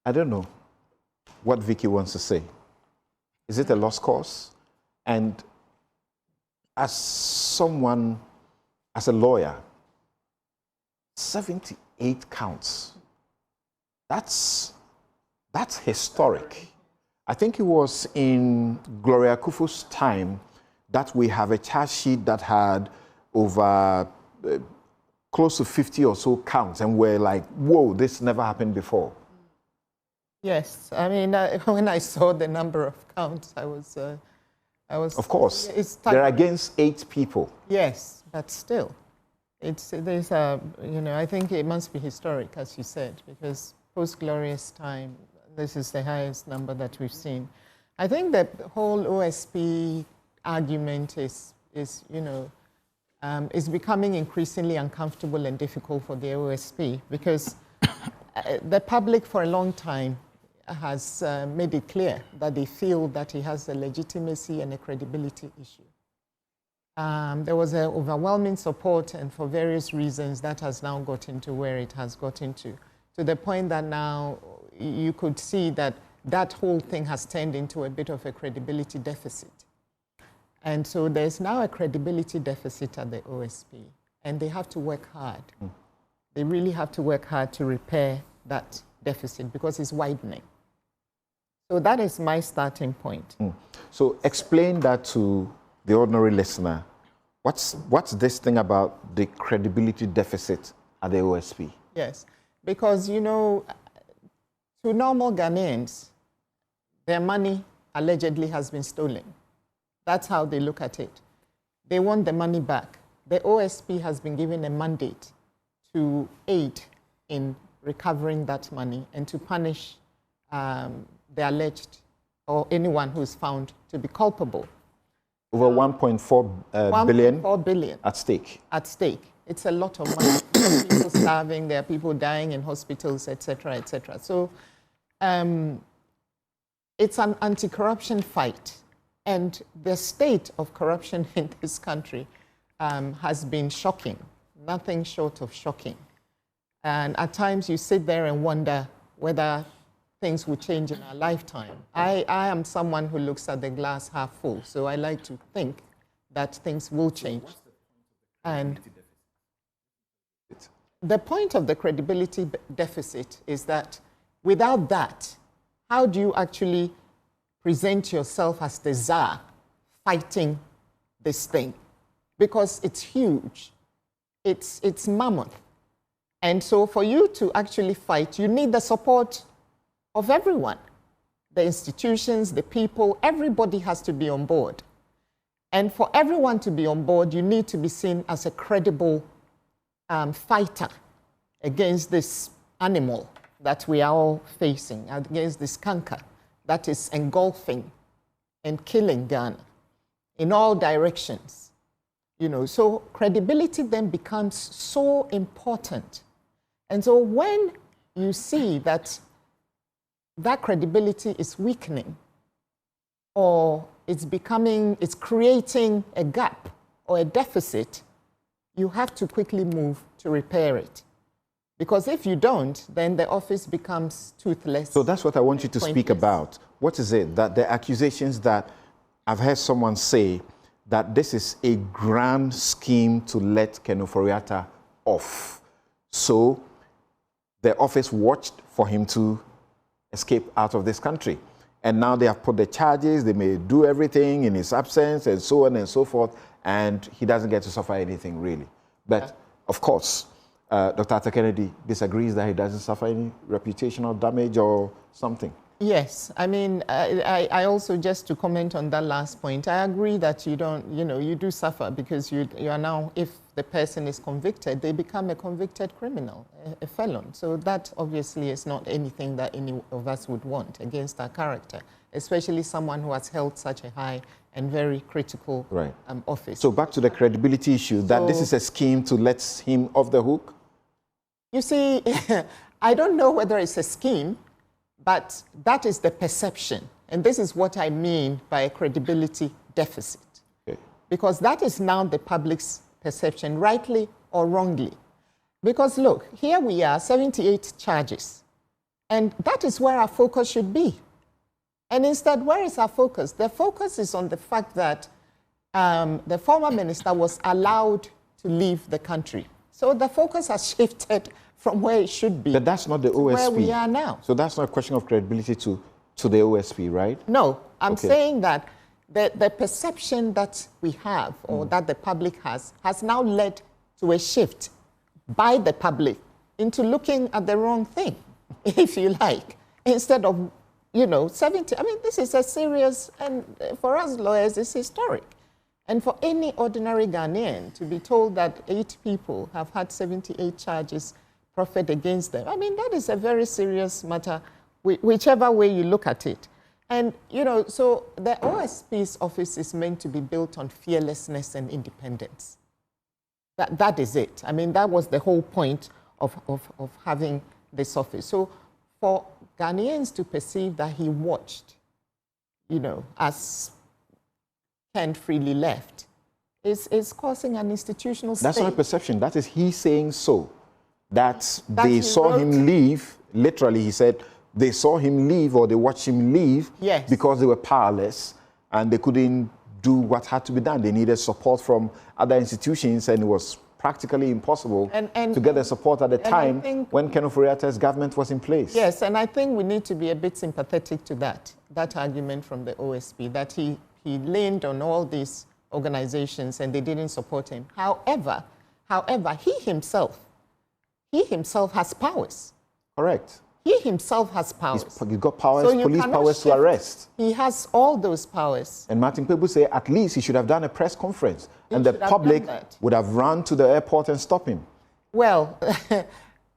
I don't know what Vicky wants to say. Is it a lost cause? And as someone, as a lawyer, 78 counts. That's historic. I think it was in Gloria Kufuor's time that we have a charge sheet that had over close to 50 or so counts, and we're like, whoa, this never happened before. Yes, I mean, when I saw the number of counts, I was. Of course, they're against 8 people. Yes, but still, there's a, I think it must be historic, as you said, because post-Glorious time, this is the highest number that we've seen. I think the whole OSP argument is becoming increasingly uncomfortable and difficult for the OSP because the public for a long time has made it clear that they feel that he has a legitimacy and a credibility issue. There was an overwhelming support, and for various reasons that has now gotten to where it has gotten to the point that now you could see that that whole thing has turned into a bit of a credibility deficit. And so there's now a credibility deficit at the OSP, and they have to work hard. They really have to work hard to repair that deficit because it's widening. So that is my starting point. So explain that to the ordinary listener. What's this thing about the credibility deficit at the OSP? Yes, because, to normal Ghanaians, their money allegedly has been stolen. That's how they look at it. They want the money back. The OSP has been given a mandate to aid in recovering that money and to punish the alleged or anyone who is found to be culpable. Over 1.4 billion 1.4 billion at stake. At stake. It's a lot of money. There are people starving, there are people dying in hospitals, etc., etc. So it's an anti-corruption fight. And the state of corruption in this country has been shocking, nothing short of shocking. And at times you sit there and wonder whether things will change in our lifetime. I am someone who looks at the glass half full, so I like to think that things will change. And the point of the credibility deficit is that without that, how do you actually present yourself as the czar fighting this thing? Because it's huge. It's mammoth. And so for you to actually fight, you need the support of everyone. The institutions, the people, everybody has to be on board. And for everyone to be on board, you need to be seen as a credible fighter against this animal that we are all facing, against this canker that is engulfing and killing Ghana in all directions. So credibility then becomes so important. And so when you see that credibility is weakening, or it's creating a gap or a deficit, you have to quickly move to repair it. Because if you don't, then the office becomes toothless. So that's what I want you to speak about. What is it? That the accusations that I've heard someone say that this is a grand scheme to let Ken Ofori-Atta off. So the office watched for him to escape out of this country. And now they have put the charges, they may do everything in his absence and so on and so forth, and he doesn't get to suffer anything really. But of course, Dr. Atta Kennedy disagrees that he doesn't suffer any reputational damage or something. Yes, I mean, I also, just to comment on that last point, I agree that you don't, you do suffer because you are now, if the person is convicted, they become a convicted criminal, a felon. So that obviously is not anything that any of us would want against our character, especially someone who has held such a high and very critical office. So back to the credibility issue, that this is a scheme to let him off the hook? You see, I don't know whether it's a scheme, but that is the perception. And this is what I mean by a credibility deficit. Okay. Because that is now the public's perception, rightly or wrongly. Because look, here we are, 78 charges. And that is where our focus should be. And instead, where is our focus? The focus is on the fact that the former minister was allowed to leave the country. So the focus has shifted from where it should be. But that's not the OSP. Where we are now. So that's not a question of credibility to the OSP, right? No, I'm saying that the perception that we have, or that the public has now led to a shift by the public into looking at the wrong thing, if you like, instead of, 70. I mean, this is a serious, and for us lawyers, it's historic. And for any ordinary Ghanaian to be told that 8 people have had 78 charges proffered against them, I mean, that is a very serious matter, whichever way you look at it. And, so the OSP's office is meant to be built on fearlessness and independence. That is it. I mean, that was the whole point of having this office. So for Ghanaians to perceive that he watched, as Ken freely left, is causing an institutional state. That's not a perception. That is he saying so. That they saw him leave. Literally, he said they saw him leave, or they watched him leave, yes, because they were powerless and they couldn't do what had to be done. They needed support from other institutions, and it was practically impossible to get the support at the time when Ken Ofori-Atta's government was in place. Yes, and I think we need to be a bit sympathetic to that argument from the OSP, that he leaned on all these organizations and they didn't support him. However, he himself has powers. Correct. He himself has powers. He's got powers, so police powers to arrest. He has all those powers. And Martin Pebu say at least he should have done a press conference, and the public would have run to the airport and stopped him. Well,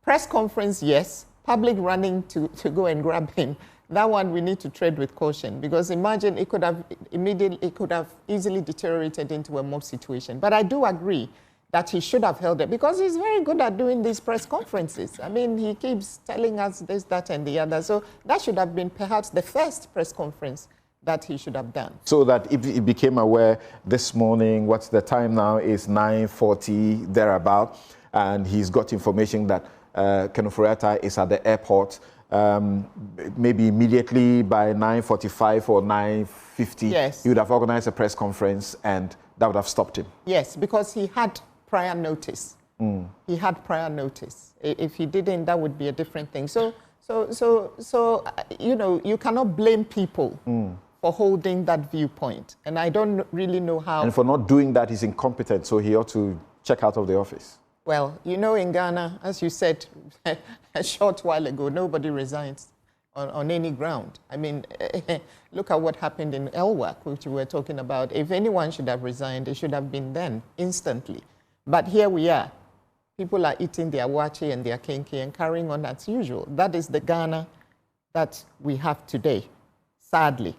press conference, yes. Public running to go and grab him. That one we need to tread with caution, because imagine it could have easily deteriorated into a mob situation. But I do agree that he should have held it, because he's very good at doing these press conferences. I mean, he keeps telling us this, that, and the other. So that should have been perhaps the first press conference that he should have done. So that if he became aware this morning, what's the time now, is 9:40, thereabout, and he's got information that Ken Ofori-Atta is at the airport, maybe immediately by 9:45 or 9:50, yes, he would have organized a press conference, and that would have stopped him. Yes, because he had prior notice. He had prior notice. If he didn't, that would be a different thing. So you cannot blame people for holding that viewpoint. And I don't really know how. And for not doing that, he's incompetent, so he ought to check out of the office. Well, in Ghana, as you said a short while ago, nobody resigns on any ground. I mean, look at what happened in Elwak, which we were talking about. If anyone should have resigned, it should have been then, instantly. But here we are. People are eating their wachi and their kenke and carrying on as usual. That is the Ghana that we have today, sadly.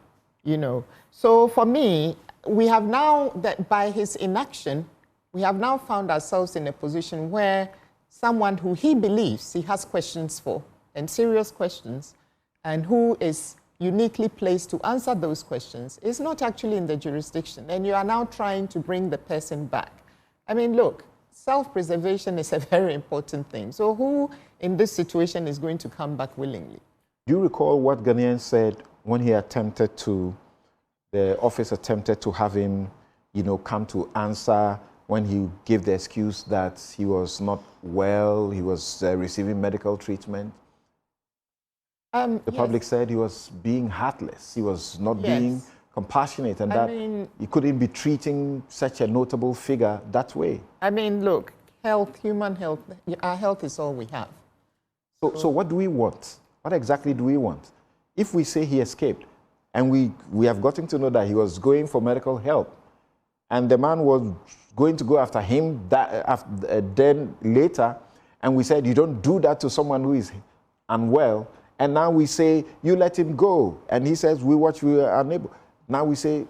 So for me, we have now, that by his inaction, we have now found ourselves in a position where someone who he believes he has questions for, and serious questions, and who is uniquely placed to answer those questions, is not actually in the jurisdiction. And you are now trying to bring the person back. I mean, look, self-preservation is a very important thing. So who in this situation is going to come back willingly? Do you recall what Ghanaians said when the office attempted to have him, come to answer, when he gave the excuse that he was not well, he was receiving medical treatment? The public said he was being heartless. He was not being compassionate, and he couldn't be treating such a notable figure that way. I mean, look, human health, our health is all we have. So what do we want? What exactly do we want? If we say he escaped, and we have gotten to know that he was going for medical help, and the man was going to go after him then later, and we said you don't do that to someone who is unwell, and now we say you let him go, and he says we were unable. Now we say,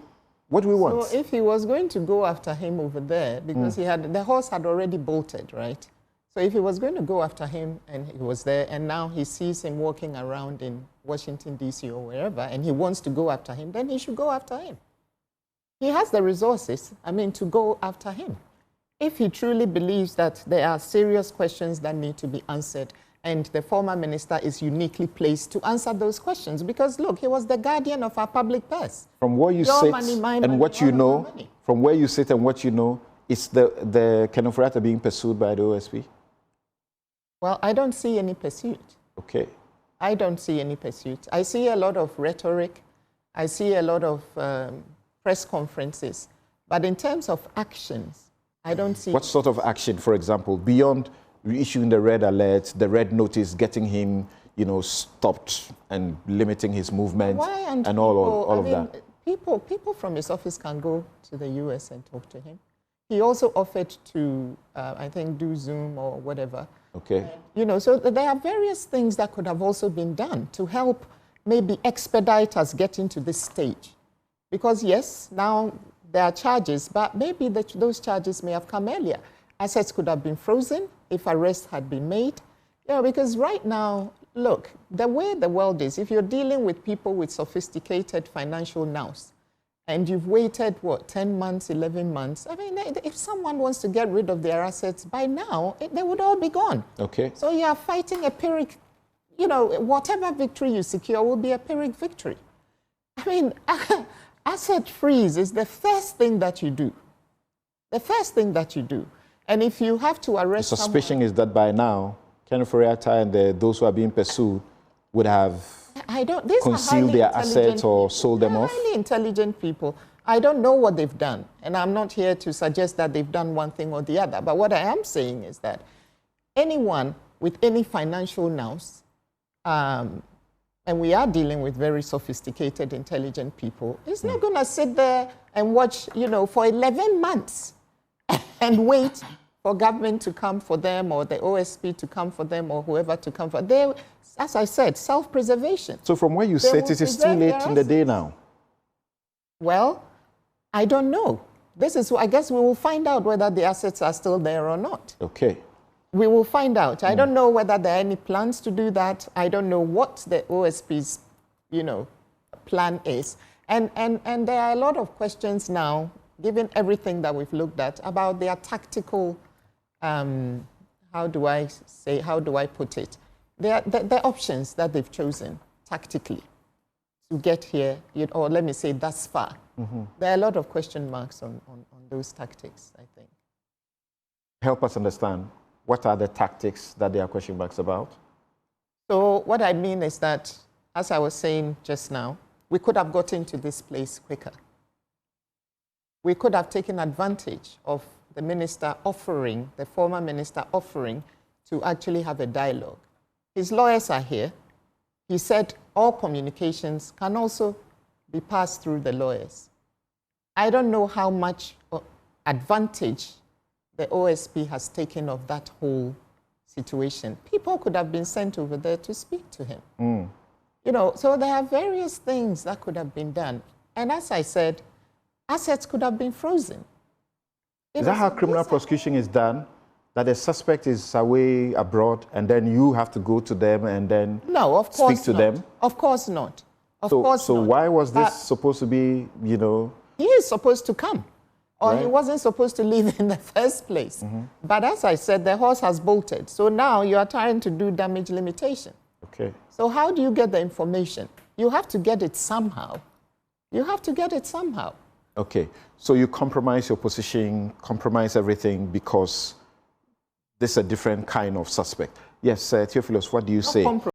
what do we want? So if he was going to go after him over there, because the horse had already bolted, right? So if he was going to go after him and he was there, and now he sees him walking around in Washington, D.C. or wherever, and he wants to go after him, then he should go after him. He has the resources, to go after him. If he truly believes that there are serious questions that need to be answered, And the former minister is uniquely placed to answer those questions because, look, he was the guardian of our public purse. From where you Your sit money, my and money, what you all of our know, money. from where you sit and what you know, is the Ken Ofori-Atta being pursued by the OSP? Well, I don't see any pursuit. Okay. I don't see any pursuit. I see a lot of rhetoric. I see a lot of press conferences. But in terms of actions, I don't see... What sort of action, for example, beyond issuing the red alert, the red notice, getting him, stopped and limiting his movement and all of that? People from his office can go to the US and talk to him. He also offered to, I think, do Zoom or whatever. Okay. So there are various things that could have also been done to help maybe expedite us getting to this stage. Because yes, now there are charges, but maybe those charges may have come earlier. Assets could have been frozen if arrests had been made. Because right now, look, the way the world is, if you're dealing with people with sophisticated financial nous, and you've waited, 10 months, 11 months, I mean, if someone wants to get rid of their assets, by now, they would all be gone. Okay. So you are fighting a Pyrrhic, whatever victory you secure will be a Pyrrhic victory. I mean, asset freeze is the first thing that you do. The first thing that you do. And if you have to arrest someone... The suspicion is that by now, Ken Ofori-Atta and those who are being pursued would have concealed their assets or sold them off? Highly intelligent people. I don't know what they've done. And I'm not here to suggest that they've done one thing or the other. But what I am saying is that anyone with any financial nous, and we are dealing with very sophisticated, intelligent people, is not going to sit there and watch, for 11 months and wait for government to come for them or the OSP to come for them or whoever to come for them. As I said, self-preservation. So from where you sit, it is too late in the day now? Well, I don't know. I guess we will find out whether the assets are still there or not. Okay. We will find out. I don't know whether there are any plans to do that. I don't know what the OSP's, plan is. And there are a lot of questions now, given everything that we've looked at, about their tactical, how do I put it? The options that they've chosen tactically to get here, or let me say thus far. There are a lot of question marks on those tactics, I think. Help us understand. What are the tactics that there are question marks about? So what I mean is that, as I was saying just now, we could have gotten to this place quicker. We could have taken advantage of the former minister offering to actually have a dialogue. His lawyers are here. He said all communications can also be passed through the lawyers. I don't know how much advantage the OSP has taken of that whole situation. People could have been sent over there to speak to him. So there are various things that could have been done. And as I said, assets could have been frozen. Is that how criminal prosecution is done? That the suspect is away abroad and then you have to go to them and then speak to them? Of course not. Of course not. So why was this supposed to be, He is supposed to come. Or he wasn't supposed to leave in the first place. But as I said, the horse has bolted. So now you are trying to do damage limitation. Okay. So how do you get the information? You have to get it somehow. You have to get it somehow. Okay. So you compromise your position, compromise everything because this is a different kind of suspect. Yes, Theophilus, what do you say?